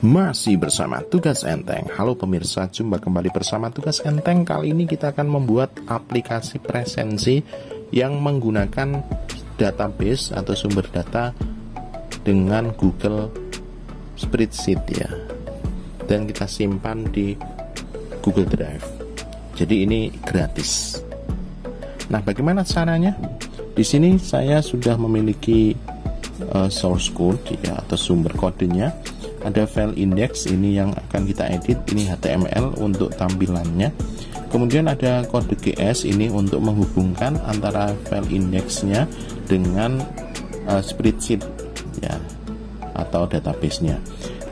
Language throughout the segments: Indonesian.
Masih bersama Tugas Enteng. Halo pemirsa, jumpa kembali bersama Tugas Enteng. Kali ini kita akan membuat aplikasi presensi yang menggunakan database atau sumber data dengan Google Spreadsheet ya. Dan kita simpan di Google Drive. Jadi ini gratis. Nah, bagaimana caranya? Di sini saya sudah memiliki source code ya, atau sumber kodenya. Ada file index, ini yang akan kita edit, ini HTML untuk tampilannya. Kemudian ada kode GS, ini untuk menghubungkan antara file indexnya dengan spreadsheet ya, atau database-nya.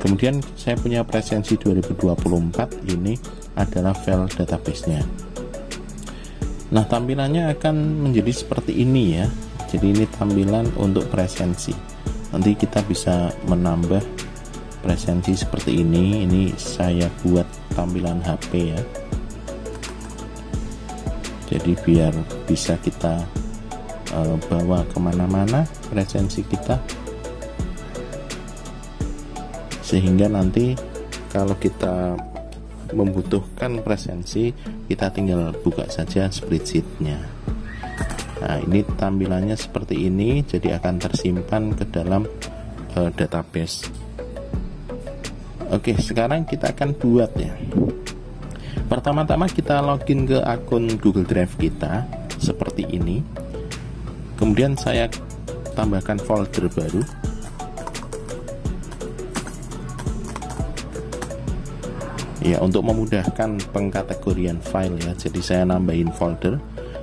Kemudian saya punya presensi 2024, ini adalah file database-nya. Nah, tampilannya akan menjadi seperti ini ya. Jadi ini tampilan untuk presensi. Nanti kita bisa menambah presensi seperti ini. Ini saya buat tampilan HP ya. Jadi biar bisa kita bawa kemana-mana presensi kita, sehingga nanti kalau kita membutuhkan presensi, kita tinggal buka saja spreadsheetnya. Nah, ini tampilannya seperti ini, jadi akan tersimpan ke dalam database. Oke, sekarang kita akan buat ya. Pertama-tama kita login ke akun Google Drive kita seperti ini. Kemudian saya tambahkan folder baru. Ya, untuk memudahkan pengkategorian file ya. Jadi saya nambahin folder.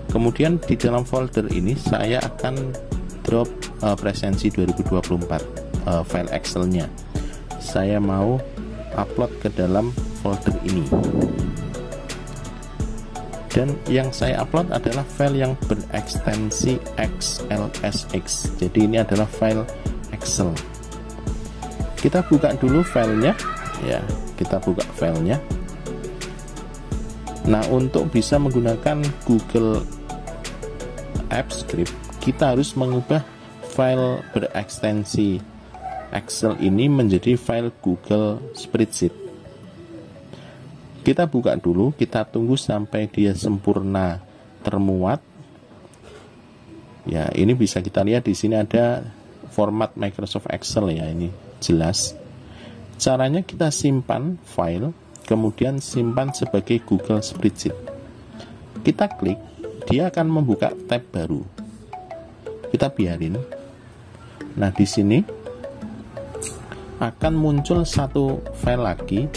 Kemudian di dalam folder ini saya akan drop presensi 2024 file Excel-nya. Saya mau upload ke dalam folder ini, dan yang saya upload adalah file yang berekstensi XLSX. Jadi ini adalah file Excel. Kita buka dulu filenya ya, kita buka filenya. Nah, untuk bisa menggunakan Google Apps Script, kita harus mengubah file berekstensi Excel ini menjadi file Google Spreadsheet. Kita buka dulu, kita tunggu sampai dia sempurna termuat. Ya, ini bisa kita lihat di sini ada format Microsoft Excel ya, ini jelas. Caranya kita simpan file, kemudian simpan sebagai Google Spreadsheet. Kita klik, dia akan membuka tab baru. Kita biarin. Nah, di sini akan muncul satu file lagi,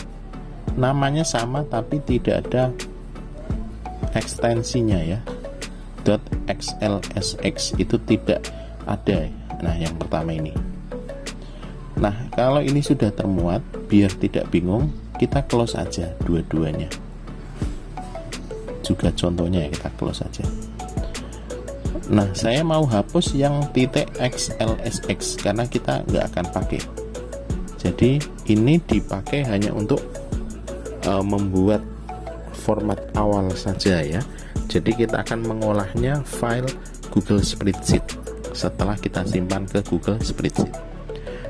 namanya sama tapi tidak ada ekstensinya ya, .xlsx itu tidak ada. Nah, yang pertama ini. Nah, kalau ini sudah termuat, biar tidak bingung, kita close aja dua-duanya. Juga contohnya ya, kita close aja. Nah, saya mau hapus yang .xlsx karena kita nggak akan pakai. Jadi ini dipakai hanya untuk membuat format awal saja ya. Jadi kita akan mengolahnya file Google Spreadsheet setelah kita simpan ke Google Spreadsheet.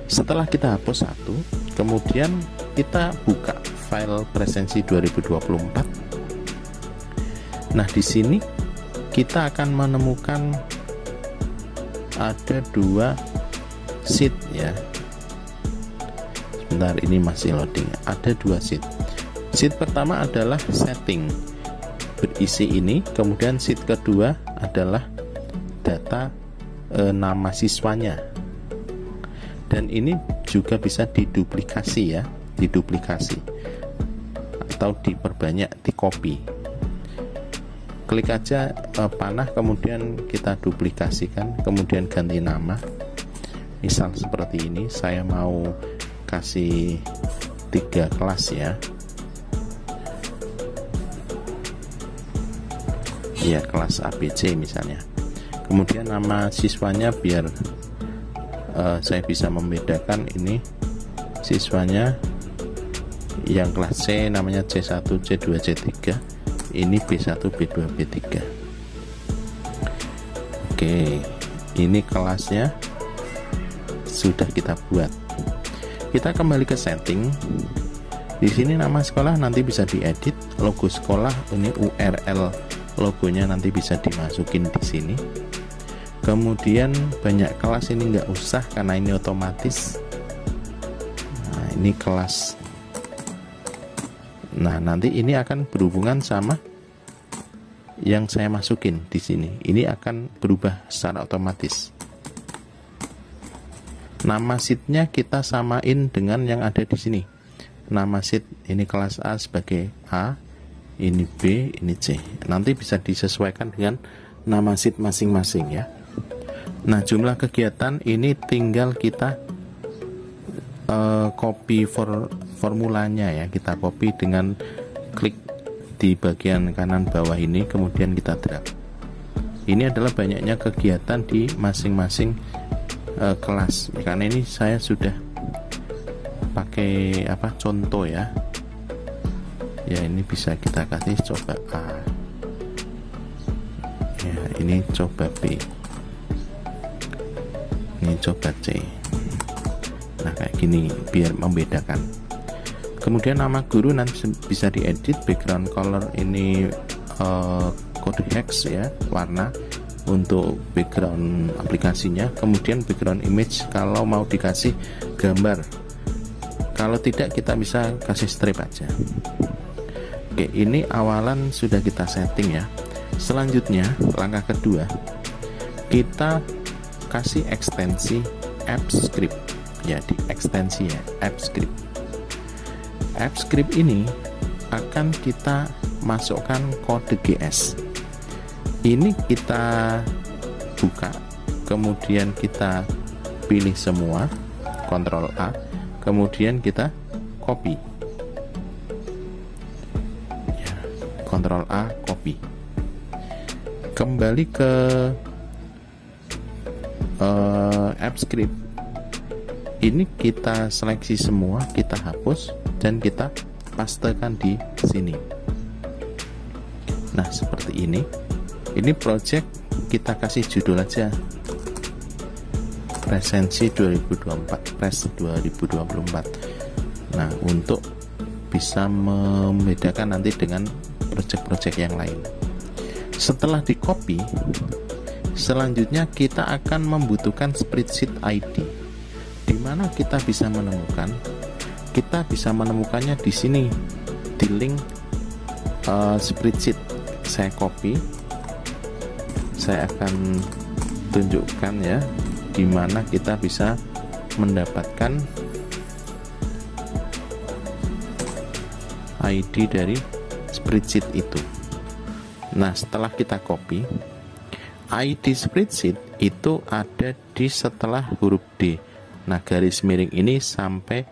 Setelah kita hapus satu, kemudian kita buka file presensi 2024. Nah, di sini kita akan menemukan ada dua sheet ya. Bentar, ini masih loading. Ada dua sheet. Sheet pertama adalah setting, berisi ini. Kemudian sheet kedua adalah data nama siswanya. Dan ini juga bisa diduplikasi ya, diduplikasi atau diperbanyak, di copy. Klik aja panah, kemudian kita duplikasikan, kemudian ganti nama. Misal seperti ini, saya mau kasih 3 kelas ya. Ya, kelas ABC misalnya. Kemudian nama siswanya biar saya bisa membedakan, ini siswanya yang kelas C namanya C1, C2, C3. Ini B1, B2, B3. Oke, ini kelasnya sudah kita buat. Kita kembali ke setting. Di sini nama sekolah nanti bisa diedit, logo sekolah ini URL logonya nanti bisa dimasukin di sini. Kemudian banyak kelas ini nggak usah karena ini otomatis. Nah, ini kelas. Nah, nanti ini akan berhubungan sama yang saya masukin di sini. Ini akan berubah secara otomatis. Nama sheetnya kita samain dengan yang ada di sini. Nama sheet ini kelas A sebagai A, ini B, ini C. Nanti bisa disesuaikan dengan nama sheet masing-masing ya. Nah, jumlah kegiatan ini tinggal kita copy formulanya ya. Kita copy dengan klik di bagian kanan bawah ini, kemudian kita drag. Ini adalah banyaknya kegiatan di masing-masing kelas. Karena ini saya sudah pakai contoh ya. Ya, ini bisa kita kasih coba A. Ya, ini coba B. Ini coba C. Nah, kayak gini biar membedakan. Kemudian nama guru nanti bisa diedit, background color ini kode hex ya, warna untuk background aplikasinya. Kemudian background image kalau mau dikasih gambar. Kalau tidak kita bisa kasih strip aja. Oke, ini awalan sudah kita setting ya. Selanjutnya langkah kedua, kita kasih ekstensi AppScript ya, di ekstensi ya AppScript. AppScript ini akan kita masukkan kode GS. Ini kita buka, kemudian kita pilih semua, Ctrl A, kemudian kita copy. Ctrl A, copy. Kembali ke AppScript. Ini kita seleksi semua, kita hapus dan kita pastekan di sini. Nah, seperti ini. Ini project kita kasih judul aja. Presensi 2024, Pres 2024. Nah, untuk bisa membedakan nanti dengan project-project yang lain. Setelah di copy, selanjutnya kita akan membutuhkan spreadsheet ID. Di mana kita bisa menemukan? Kita bisa menemukannya di sini, di link spreadsheet. Saya copy, saya akan tunjukkan ya, di mana kita bisa mendapatkan ID dari spreadsheet itu. Nah, setelah kita copy, ID spreadsheet itu ada di setelah huruf D. Nah, garis miring ini sampai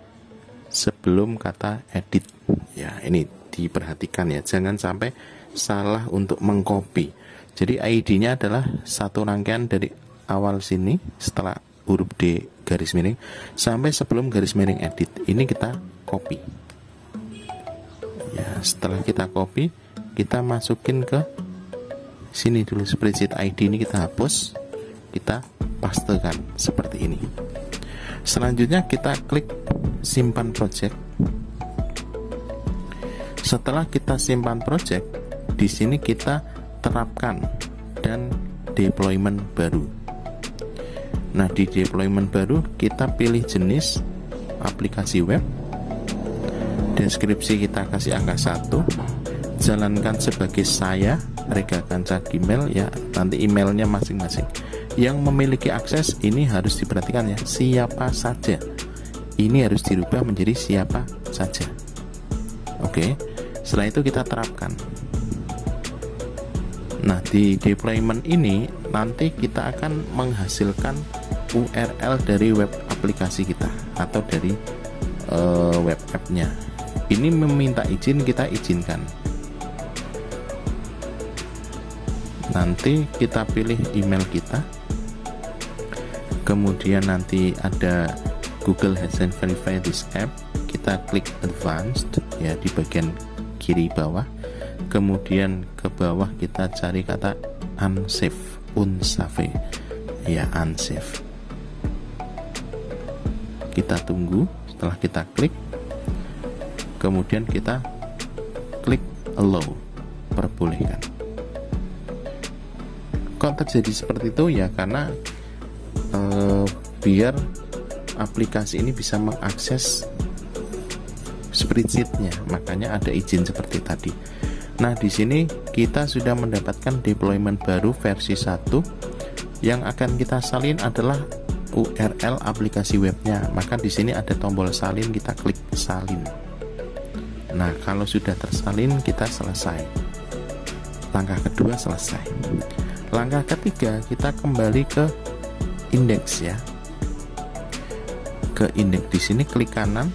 sebelum kata edit. Ya, ini diperhatikan ya, jangan sampai salah untuk mengcopy. Jadi ID-nya adalah satu rangkaian dari awal sini setelah huruf D garis miring sampai sebelum garis miring edit. Ini kita copy. Ya, setelah kita copy, kita masukin ke sini dulu, spreadsheet ID ini kita hapus, kita pastekan seperti ini. Selanjutnya kita klik simpan project. Setelah kita simpan project, di sini kita terapkan dan deployment baru. Nah, di deployment baru kita pilih jenis aplikasi web. Deskripsi kita kasih angka 1. Jalankan sebagai saya, Rega Kanca Gmail ya, nanti emailnya masing-masing. Yang memiliki akses ini harus diperhatikan ya, siapa saja. Ini harus dirubah menjadi siapa saja. Oke, setelah itu kita terapkan. Nah, di deployment ini nanti kita akan menghasilkan URL dari web aplikasi kita atau dari web app-nya. Ini meminta izin, kita izinkan. Nanti kita pilih email kita, kemudian nanti ada Google hasn't verified this app, kita klik advanced ya di bagian kiri bawah, kemudian ke bawah kita cari kata unsafe, ya unsafe. Kita tunggu Setelah kita klik, kemudian kita klik allow, perbolehkan. Kok terjadi seperti itu ya? Karena biar aplikasi ini bisa mengakses spreadsheet-nya, makanya ada izin seperti tadi. Nah, di sini kita sudah mendapatkan deployment baru versi 1. Yang akan kita salin adalah URL aplikasi webnya. Maka di sini ada tombol salin, kita klik salin. Nah, kalau sudah tersalin, kita selesai. Langkah kedua selesai. Langkah ketiga, kita kembali ke indeks ya. Ke indeks, di sini klik kanan,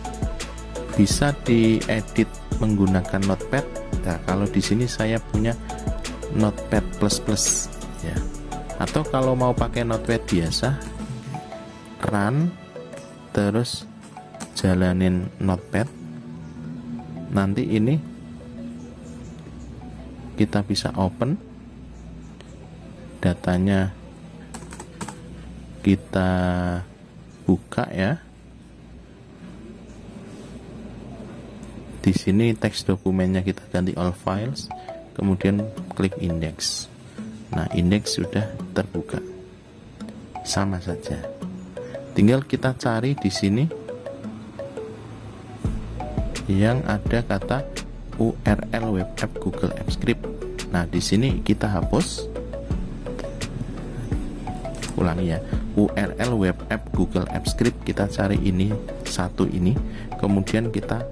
bisa diedit menggunakan notepad. Nah, kalau di sini saya punya notepad plus ya. Atau kalau mau pakai notepad biasa, run terus jalanin notepad. Nanti ini kita bisa open datanya, kita buka ya. Di sini teks dokumennya kita ganti all files, kemudian klik index. Nah, indeks sudah terbuka. Sama saja. Tinggal kita cari di sini yang ada kata URL web app Google Apps Script. Nah, di sini kita hapus. Ulangi ya. URL web app Google Apps Script, kita cari ini satu ini, kemudian kita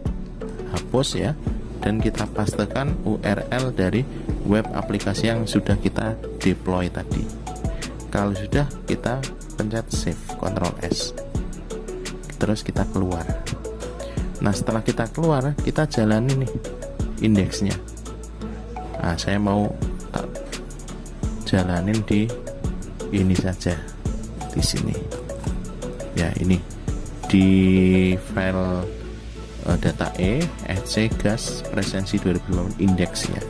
hapus ya, dan kita pastekan URL dari web aplikasi yang sudah kita deploy tadi. Kalau sudah, kita pencet save, Ctrl S, terus kita keluar. Nah, setelah kita keluar, kita jalani nih indeksnya. Nah, saya mau jalanin di ini saja, di sini ya, ini di file data etc gas presensi 2020 indeks ya.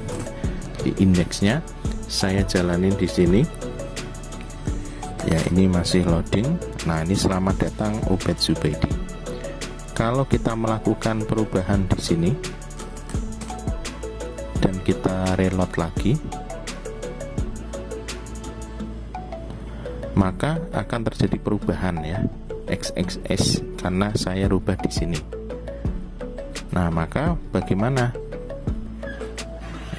Di indeksnya saya jalanin di sini ya, ini masih loading. Nah, ini selamat datang Ubed Zubaidi. Kalau kita melakukan perubahan di sini dan kita reload lagi, maka akan terjadi perubahan ya, XXS, karena saya rubah di sini. Nah, maka bagaimana?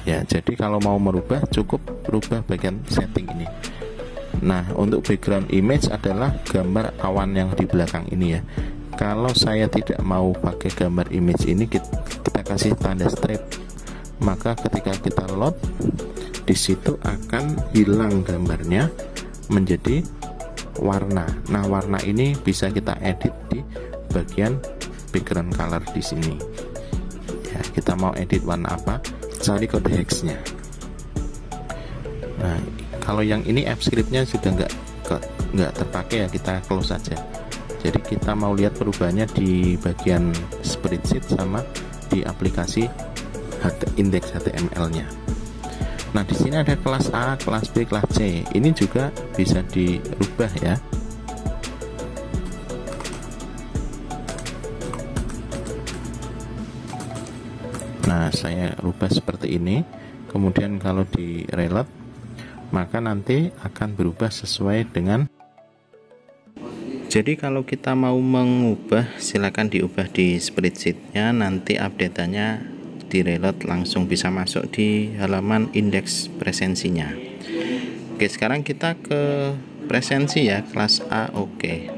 Ya, jadi kalau mau merubah cukup rubah bagian setting ini. Nah, untuk background image adalah gambar awan yang di belakang ini ya. Kalau saya tidak mau pakai gambar image ini, kita kasih tanda strip. Maka ketika kita load, di situ akan hilang gambarnya menjadi warna. Nah, warna ini bisa kita edit di bagian background color di sini. Ya, kita mau edit warna apa? Cari kode hexnya. Nah, kalau yang ini app scriptnya sudah nggak terpakai ya, kita close saja. Jadi kita mau lihat perubahannya di bagian spreadsheet sama di aplikasi indeks HTML-nya. Nah, di sini ada kelas A, kelas B, kelas C. Ini juga bisa dirubah ya. Nah, saya rubah seperti ini. Kemudian kalau di reload, maka nanti akan berubah sesuai dengan. Jadi kalau kita mau mengubah, silakan diubah di spreadsheetnya. Nanti update-nya di reload langsung bisa masuk di halaman indeks presensinya. Oke, sekarang kita ke presensi ya, kelas A. Oke.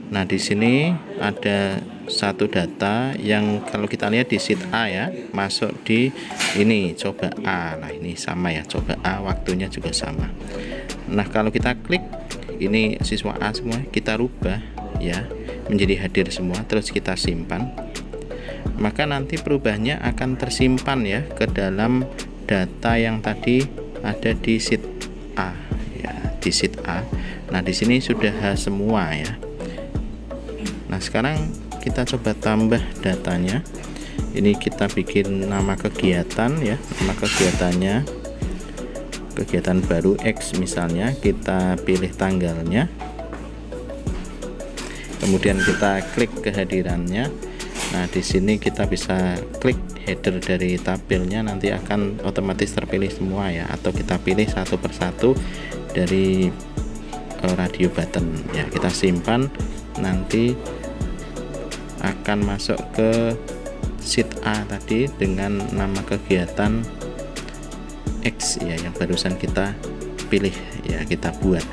Nah, di sini ada satu data yang kalau kita lihat di sheet A ya, masuk di ini coba A. Nah, ini sama ya, coba A, waktunya juga sama. Nah, kalau kita klik ini siswa A semua, kita rubah ya menjadi hadir semua, terus kita simpan, maka nanti perubahannya akan tersimpan ya ke dalam data yang tadi ada di sheet A ya, di sheet A. Nah, di sini sudah H semua ya. Nah, sekarang kita coba tambah datanya. Ini kita bikin nama kegiatan ya, nama kegiatannya, kegiatan baru X misalnya, kita pilih tanggalnya, kemudian kita klik kehadirannya. Nah, di sini kita bisa klik header dari tabelnya, nanti akan otomatis terpilih semua ya, atau kita pilih satu persatu dari radio button ya. Kita simpan, nanti akan masuk ke sheet A tadi dengan nama kegiatan X ya, yang barusan kita pilih ya, kita buat.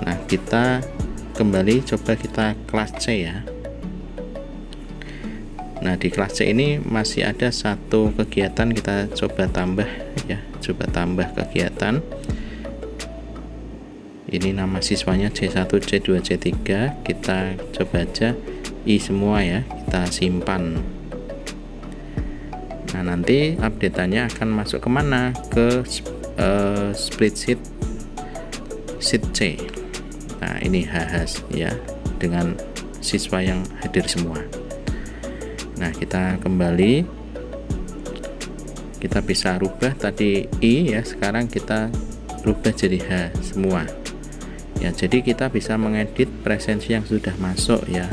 Nah, kita kembali coba kita kelas C ya. Nah, di kelas C ini masih ada satu kegiatan, kita coba tambah ya, coba tambah kegiatan. Ini nama siswanya C1, C2, C3, kita coba aja I semua ya, kita simpan. Nah, nanti update-nya akan masuk kemana? Ke spreadsheet sheet C. Nah, ini HH ya, dengan siswa yang hadir semua. Nah, kita kembali, kita bisa rubah tadi I ya, sekarang kita rubah jadi H semua ya. Jadi kita bisa mengedit presensi yang sudah masuk ya,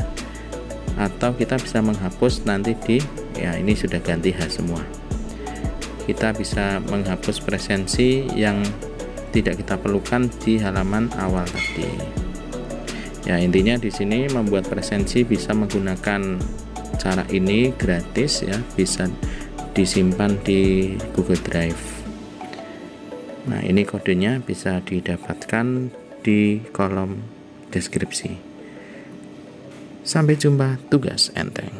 atau kita bisa menghapus nanti di ya, ini sudah ganti H semua. Kita bisa menghapus presensi yang tidak kita perlukan di halaman awal tadi ya. Intinya di sini membuat presensi bisa menggunakan cara ini gratis ya, bisa disimpan di Google Drive. Nah, ini kodenya bisa didapatkan di kolom deskripsi. Sampai jumpa tugas enteng.